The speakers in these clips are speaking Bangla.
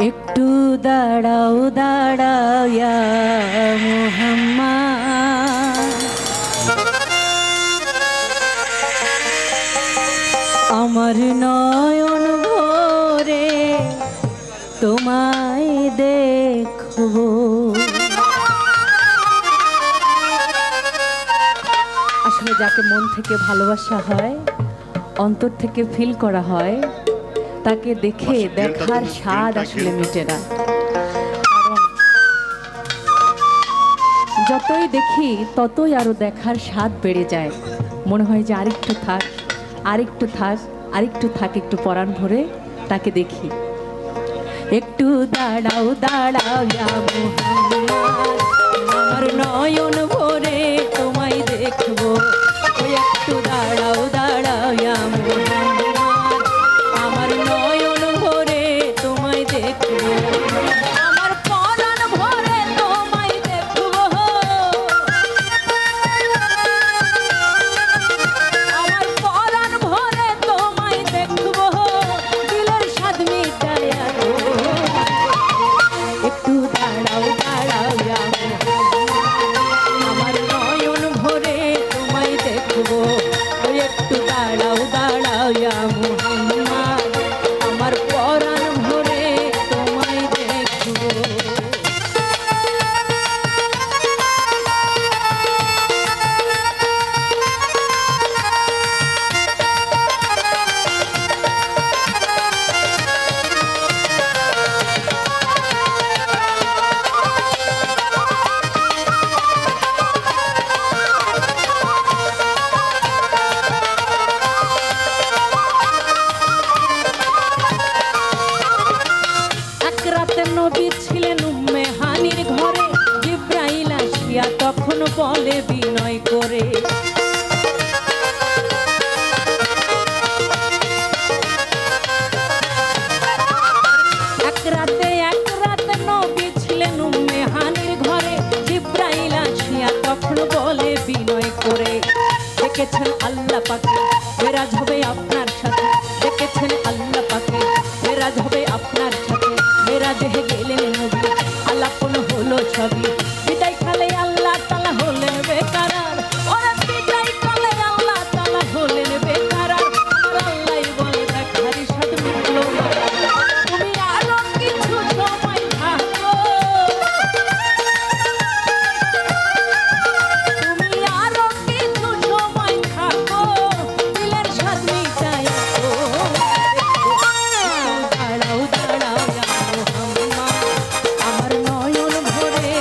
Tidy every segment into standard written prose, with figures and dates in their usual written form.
একটু দাঁড়াও দাঁড়াও ইয়া মুহাম্মদ, আমার নয়ন ভরে তোমায় দেখবো। আসলে যাকে মন থেকে ভালোবাসা হয়, অন্তর থেকে ফিল করা হয়, তাকে দেখে দেখার স্বাদ আসলে মিটে না। কারণ যতই দেখি ততই আরো দেখার স্বাদ বেড়ে যায়। মনে হয় যে আরেকটু থাক, আরেকটু থাক, আরেকটু থাক, একটু পরাণ ভরে তাকে দেখি। একটু দাঁড়াও দাঁড়াও ইয়া মুহাম্মদ, আমার নয়ন ভরে তোমায় দেখবো। একটু দাঁড়াও দাঁড়াও ইয়া মুহাম্মদ, আমার নয়ন ভরে তোমায় দেখবো। আমার পরাণ ভরে তোমায় দেখবো, আমার পরাণ ভরে তোমায় দেখবো, দিলের স্বাদ মিটায়া গো। একটু দাঁড়াও দাঁড়াও ইয়া মুহাম্মদ, আমার নয়ন ভরে তোমায় দেখবো। একটু দাঁড়াও দাঁড়াও ইয়া মুহাম্মদ, আমার পরাণ ভরে তোমায় দেখবো। নবী ছিলেন উম্মে হানির ঘরে, জিবরাইল আসিয়া তখন বলে বিনয় করে, এক রাতে নবী ছিলেন উম্মে হানির ঘরে, জিবরাইল আসিয়া তখন বলে বিনয় করে, দেখেছেন আল্লাহ পাকে মেরাজ হবে আপনার সাথে, দেখেছেন আল্লাহ পাকে মেরাজ হবে আপনার সাথে। মেরাজে গেলেন নবী, আলাপন হলো ছবি, বিদায় কালে আল্লাহ তাআলা হলেন বেকারার। ওরে বিদায় কালে আল্লাহ তাআলা হলেন বেকারার। আমার আল্লাহই বলে দেখার স্বাদ মিটলো না, তুমি আরো কিছু সময় থাকো, তুমি আরো কিছু সময় থাকো, দিলের স্বাদ মিটায়া গো। দাঁড়াও দাঁড়াও ইয়া মুহাম্মদ, আমার নয়ন ভরে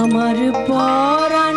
আমার পরাণ